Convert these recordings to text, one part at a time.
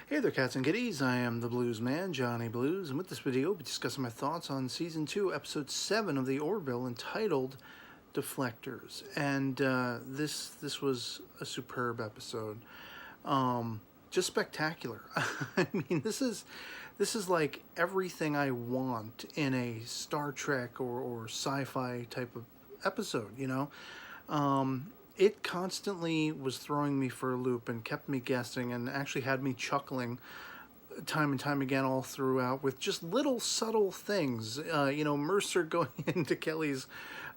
Hey there, cats and kitties. I am the Blues Man, Johnny Blues, and with this video, I'll be discussing my thoughts on Season 2, Episode 7 of the Orville, entitled Deflectors. And this was a superb episode. Just spectacular. I mean, this is like everything I want in a Star Trek or sci-fi type of episode, you know? It constantly was throwing me for a loop and kept me guessing and actually had me chuckling time and time again all throughout with just little subtle things. Mercer going into Kelly's,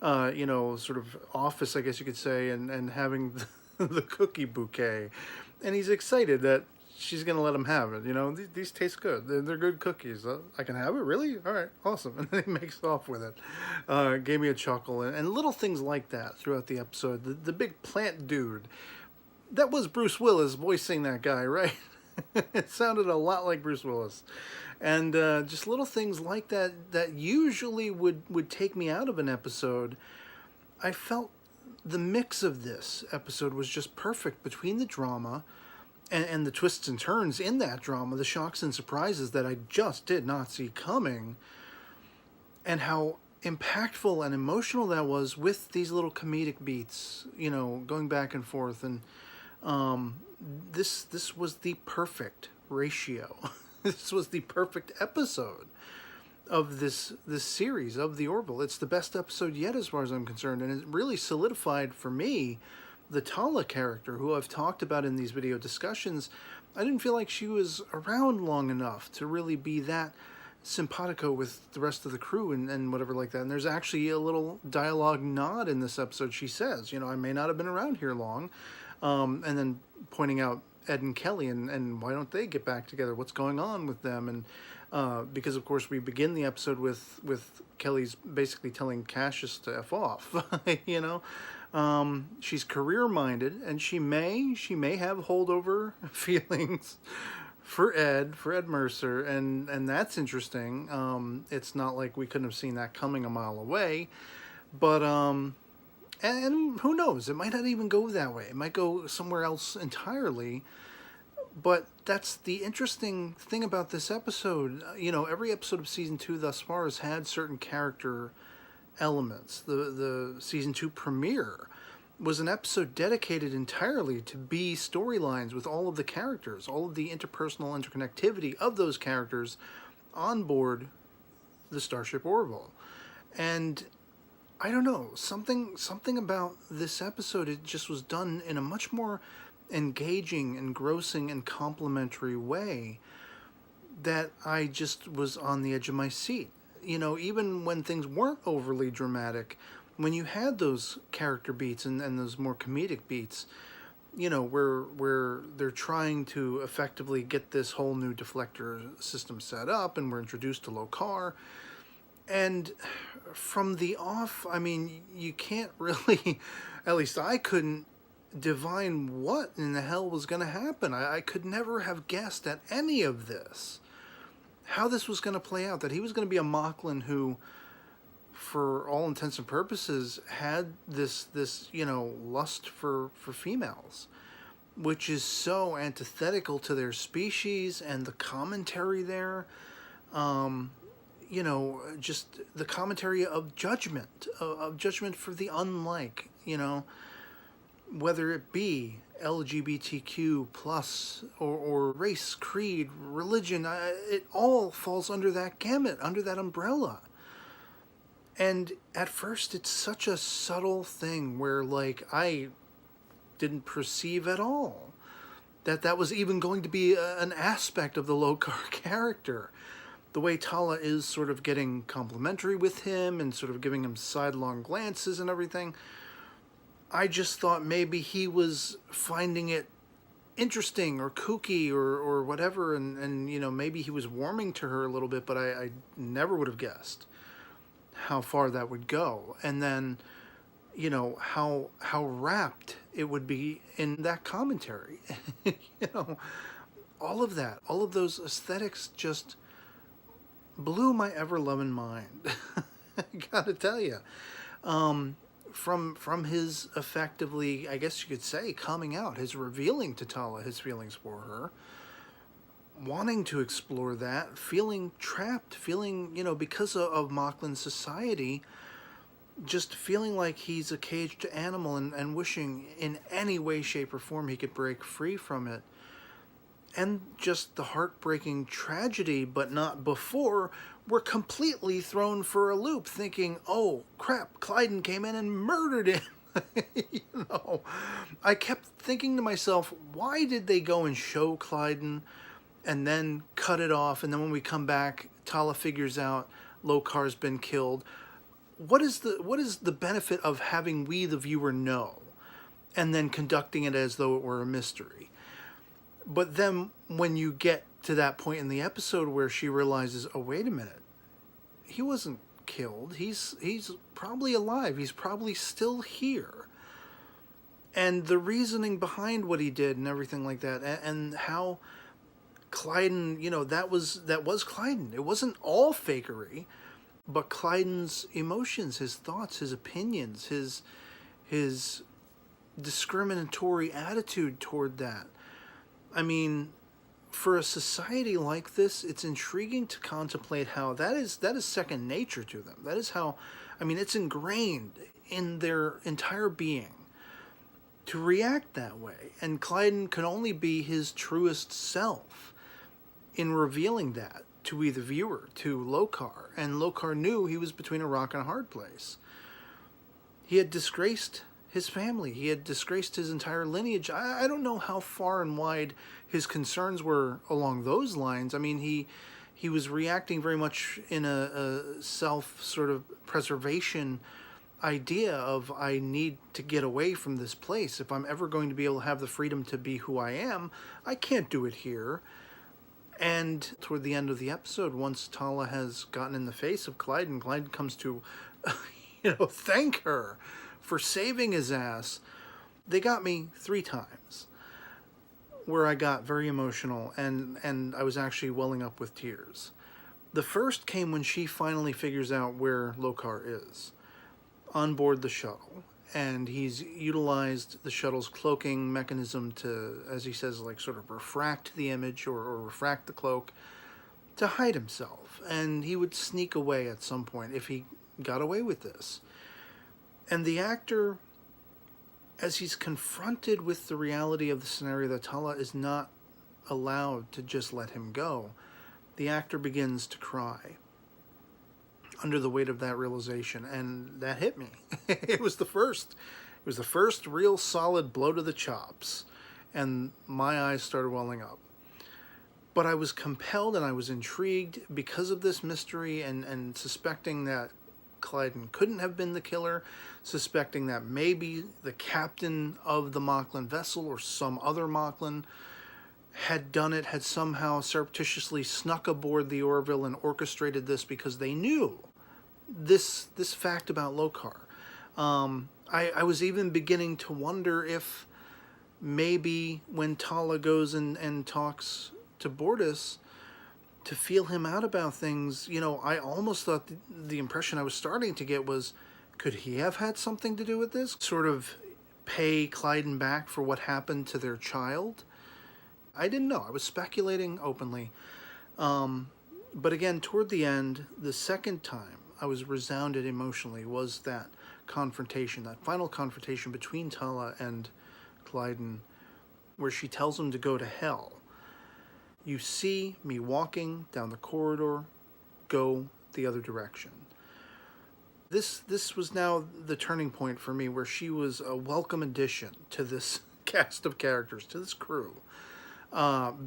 sort of office, I guess you could say, and having the cookie bouquet. And he's excited that she's going to let him have it. You know, these taste good. They're good cookies. I can have it? Really? All right, awesome. And then he makes off with it. Gave me a chuckle. And little things like that throughout the episode. The big plant dude. That was Bruce Willis voicing that guy, right? It sounded a lot like Bruce Willis. And just little things like that that usually would take me out of an episode. I felt the mix of this episode was just perfect between the drama and the twists and turns in that drama, the shocks and surprises that I just did not see coming, and how impactful and emotional that was with these little comedic beats, you know, going back and forth. And this was the perfect ratio. This was the perfect episode of this series of the Orville. It's the best episode yet as far as I'm concerned, and it really solidified for me the Tala character, who I've talked about in these video discussions. I didn't feel like she was around long enough to really be that simpatico with the rest of the crew and whatever like that. And there's actually a little dialogue nod in this episode. She says, you know, I may not have been around here long. And then pointing out Ed and Kelly and why don't they get back together? What's going on with them? And because, of course, we begin the episode with Kelly's basically telling Cassius to F off, you know? She's career-minded, and she may have holdover feelings for Ed Mercer, and that's interesting. It's not like we couldn't have seen that coming a mile away, but and who knows? It might not even go that way. It might go somewhere else entirely. But that's the interesting thing about this episode. You know, every episode of Season 2 thus far has had certain character elements. The Season 2 premiere was an episode dedicated entirely to B storylines with all of the characters, all of the interpersonal interconnectivity of those characters on board the Starship Orville. And I don't know, something about this episode, it just was done in a much more engaging, engrossing, and complimentary way that I just was on the edge of my seat. You know, even when things weren't overly dramatic, when you had those character beats and those more comedic beats, you know, where they're trying to effectively get this whole new deflector system set up, and we're introduced to Lokar. And from the off, I mean, you can't really, at least I couldn't divine what in the hell was going to happen. I could never have guessed at any of this, how this was going to play out, that he was going to be a Mocklin who, for all intents and purposes, had this you know, lust for females, which is so antithetical to their species, and the commentary there, you know, just the commentary of judgment for the unlike, you know, whether it be LGBTQ plus or race, creed, religion, it all falls under that gamut, under that umbrella. And at first it's such a subtle thing where, like, I didn't perceive at all that was even going to be an aspect of the Lokar character. The way Tala is sort of getting complimentary with him and sort of giving him sidelong glances and everything, I just thought maybe he was finding it interesting or kooky or whatever, and you know, maybe he was warming to her a little bit, but I never would have guessed how far that would go. And then, you know, how wrapped it would be in that commentary. You know, all of that, all of those aesthetics just blew my ever-loving mind. I gotta tell you. From his effectively, I guess you could say, coming out, his revealing to Tala his feelings for her, wanting to explore that, feeling trapped, feeling, because of Moclan's society, just feeling like he's a caged animal, and wishing in any way, shape, or form he could break free from it. And just the heartbreaking tragedy, but not before, we're completely thrown for a loop, thinking, oh crap, Clyden came in and murdered him. I kept thinking to myself, why did they go and show Clyden and then cut it off, and then when we come back, Tala figures out Lokar's been killed? What is the benefit of having we, the viewer, know, and then conducting it as though it were a mystery? But then when you get to that point in the episode where she realizes, oh, wait a minute, he wasn't killed. He's probably alive. He's probably still here. And the reasoning behind what he did and everything like that, and how Clyden, that was Clyden. It wasn't all fakery, but Clyden's emotions, his thoughts, his opinions, his discriminatory attitude toward that. I mean, for a society like this, it's intriguing to contemplate how that is second nature to them. That is how, it's ingrained in their entire being to react that way. And Clyden could only be his truest self in revealing that to we, the viewer, to Lokar. And Lokar knew he was between a rock and a hard place. He had disgraced his family. He had disgraced his entire lineage. I don't know how far and wide his concerns were along those lines. He was reacting very much in a self sort of preservation idea of, I need to get away from this place. If I'm ever going to be able to have the freedom to be who I am, I can't do it here. And toward the end of the episode, once Tala has gotten in the face of Clyden comes to, thank her for saving his ass. They got me 3 times where I got very emotional, and I was actually welling up with tears. The first came when she finally figures out where Lokar is on board the shuttle, and he's utilized the shuttle's cloaking mechanism to, as he says, like sort of refract the image or refract the cloak to hide himself, and he would sneak away at some point if he got away with this. And the actor, as he's confronted with the reality of the scenario that Tala is not allowed to just let him go, the actor begins to cry under the weight of that realization, and that hit me. It was the first real solid blow to the chops, and my eyes started welling up. But I was compelled and I was intrigued because of this mystery, and suspecting that Clyden couldn't have been the killer, suspecting that maybe the captain of the Moclan vessel or some other Moclan had done it, had somehow surreptitiously snuck aboard the Orville and orchestrated this because they knew this fact about Lokar. I was even beginning to wonder if maybe when Tala goes and talks to Bortus to feel him out about things, I almost thought the impression I was starting to get was, could he have had something to do with this? Sort of pay Clyden back for what happened to their child? I didn't know. I was speculating openly. But again, toward the end, the second time I was resounded emotionally was that confrontation, that final confrontation between Tala and Clyden, where she tells him to go to hell. You see me walking down the corridor, go the other direction. This was now the turning point for me, where she was a welcome addition to this cast of characters, to this crew,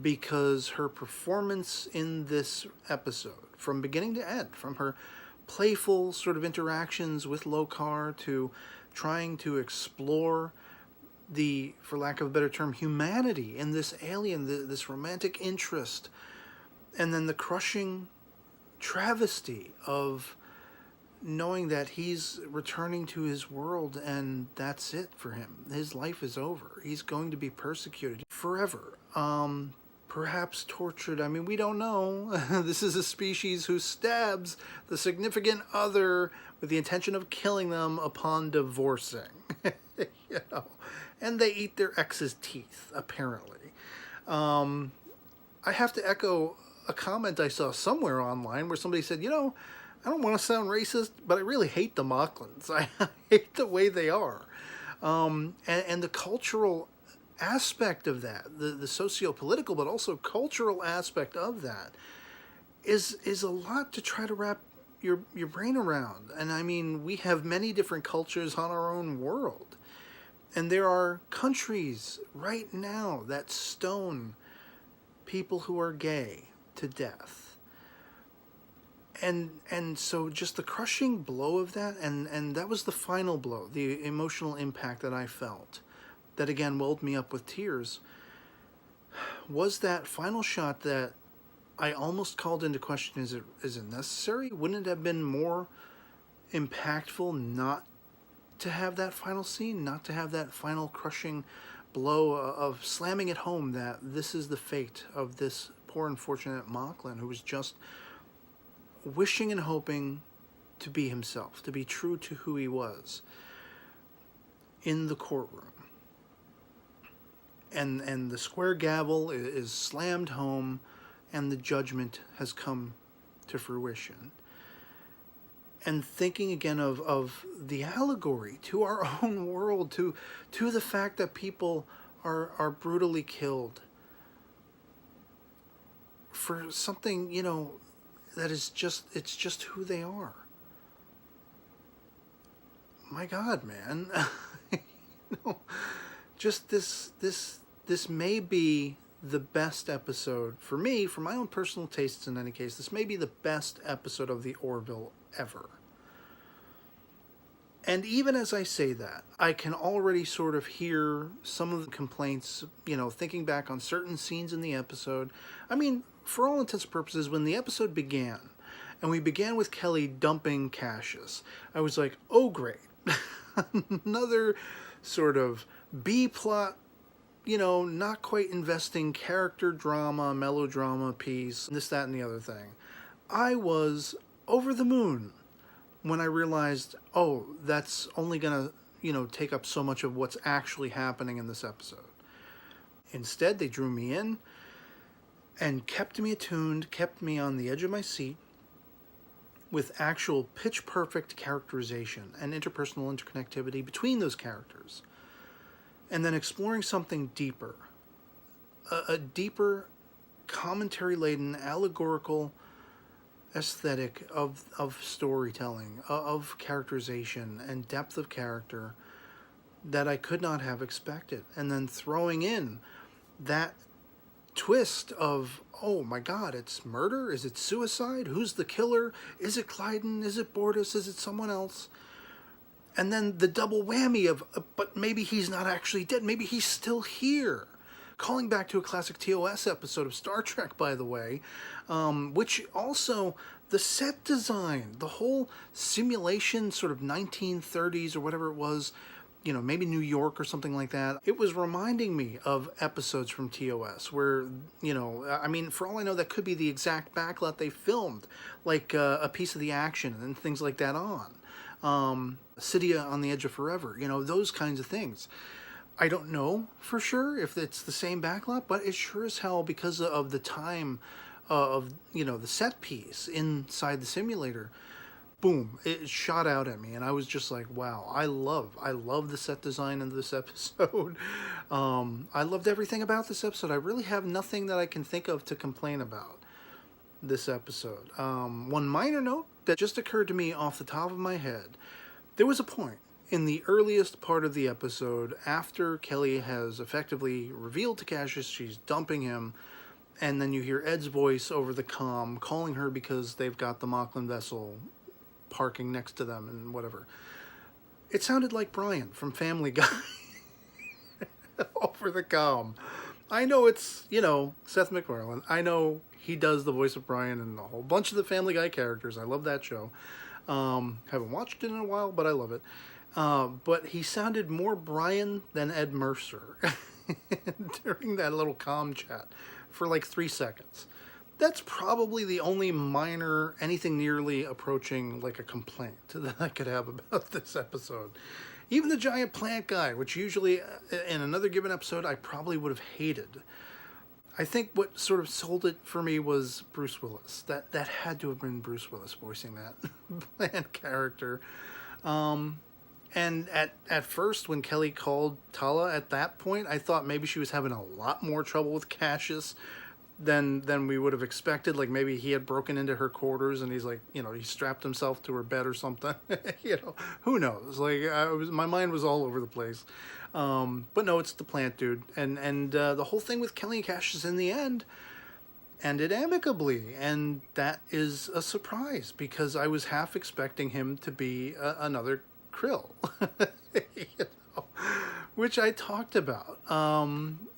because her performance in this episode, from beginning to end, from her playful sort of interactions with Lokar to trying to explore the, for lack of a better term, humanity in this alien, this romantic interest, and then the crushing travesty of knowing that he's returning to his world and that's it for him. His life is over. He's going to be persecuted forever. Perhaps tortured. we don't know. This is a species who stabs the significant other with the intention of killing them upon divorcing. And they eat their ex's teeth, apparently. I I have to echo a comment I saw somewhere online where somebody said, you know, I don't want to sound racist, but I really hate the Mocklins. I hate the way they are. And the cultural aspect of that, the socio-political, but also cultural aspect of that is a lot to try to wrap your brain around. And I mean, we have many different cultures on our own world. And there are countries right now that stone people who are gay to death. And so just the crushing blow of that, and that was the final blow, the emotional impact that I felt, that again welled me up with tears, was that final shot that I almost called into question, is it necessary? Wouldn't it have been more impactful not to have that final scene, not to have that final crushing blow of slamming it home that this is the fate of this poor unfortunate Mocklin who was just wishing and hoping to be himself, to be true to who he was in the courtroom. And the square gavel is slammed home, and the judgment has come to fruition. And thinking again of the allegory to our own world, to the fact that people are brutally killed for something, you know, that is it's just who they are. My God, man. You know, just this may be the best episode for me, for my own personal tastes in any case. This may be the best episode of the Orville ever. And even as I say that, I can already sort of hear some of the complaints, you know, thinking back on certain scenes in the episode. I mean, for all intents and purposes, when the episode began, and we began with Kelly dumping Cassius, I was like, oh great, another sort of B-plot, you know, not quite investing character drama, melodrama piece, this, that, and the other thing. I was over the moon when I realized, oh, that's only gonna, you know, take up so much of what's actually happening in this episode. Instead, they drew me in and kept me attuned, kept me on the edge of my seat with actual pitch-perfect characterization and interpersonal interconnectivity between those characters. And then exploring something deeper, a deeper commentary-laden, allegorical aesthetic of storytelling, of characterization and depth of character that I could not have expected. And then throwing in that twist of, oh my God, it's murder? Is it suicide? Who's the killer? Is it Clyden? Is it Bortus? Is it someone else? And then the double whammy of, but maybe he's not actually dead. Maybe he's still here. Calling back to a classic TOS episode of Star Trek, by the way, which also, the set design, the whole simulation, sort of 1930s or whatever it was, you know, maybe New York or something like that. It was reminding me of episodes from TOS where, you know, I mean, for all I know, that could be the exact backlot they filmed, like a piece of the action and things like that on. City on the Edge of Forever, you know, those kinds of things. I don't know for sure if it's the same backlot, but it sure as hell, because of the time of, you know, the set piece inside the simulator, boom, it shot out at me, and I was just like, wow, I love the set design of this episode. I loved everything about this episode. I really have nothing that I can think of to complain about this episode. One minor note that just occurred to me off the top of my head, there was a point in the earliest part of the episode, after Kelly has effectively revealed to Cassius she's dumping him, and then you hear Ed's voice over the comm calling her because they've got the Mocklin vessel parking next to them and whatever. It sounded like Brian from Family Guy over the comm. I know it's, you know, Seth MacFarlane. I know he does the voice of Brian and a whole bunch of the Family Guy characters. I love that show. Haven't watched it in a while, but I love it. But he sounded more Brian than Ed Mercer during that little comm chat for like 3 seconds. That's probably the only minor, anything nearly approaching like a complaint that I could have about this episode. Even the giant plant guy, which usually in another given episode I probably would have hated, I think what sort of sold it for me was Bruce Willis. That had to have been Bruce Willis voicing that bland character. And at first, when Kelly called Tala at that point, I thought maybe she was having a lot more trouble with Cassius than we would have expected. Like maybe he had broken into her quarters and he's like, you know, he strapped himself to her bed or something. You know, who knows? Like my mind was all over the place. But no, it's the plant dude, and the whole thing with Kelly and Cassius in the end ended amicably, and that is a surprise because I was half expecting him to be another Krill. You know, which I talked about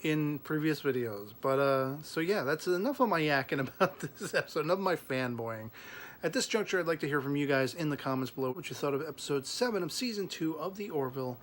in previous videos. But so yeah, that's enough of my yakking about this episode, enough of my fanboying. At this juncture, I'd like to hear from you guys in the comments below what you thought of episode 7 of season 2 of the Orville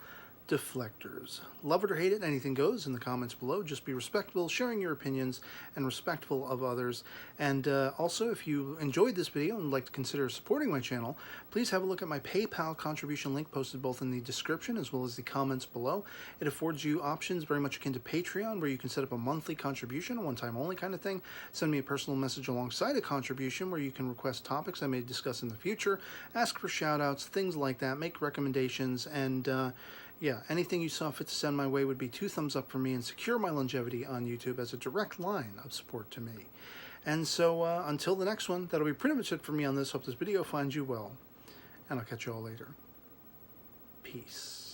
Deflectors. Love it or hate it, anything goes in the comments below. Just be respectful, sharing your opinions, and respectful of others. And also, if you enjoyed this video and would like to consider supporting my channel, please have a look at my PayPal contribution link posted both in the description as well as the comments below. It affords you options very much akin to Patreon, where you can set up a monthly contribution, a one-time only kind of thing. Send me a personal message alongside a contribution where you can request topics I may discuss in the future, ask for shout-outs, things like that, make recommendations, and yeah, anything you saw fit to send my way would be 2 thumbs up for me and secure my longevity on YouTube as a direct line of support to me. And so until the next one, that'll be pretty much it for me on this. Hope this video finds you well, and I'll catch you all later. Peace.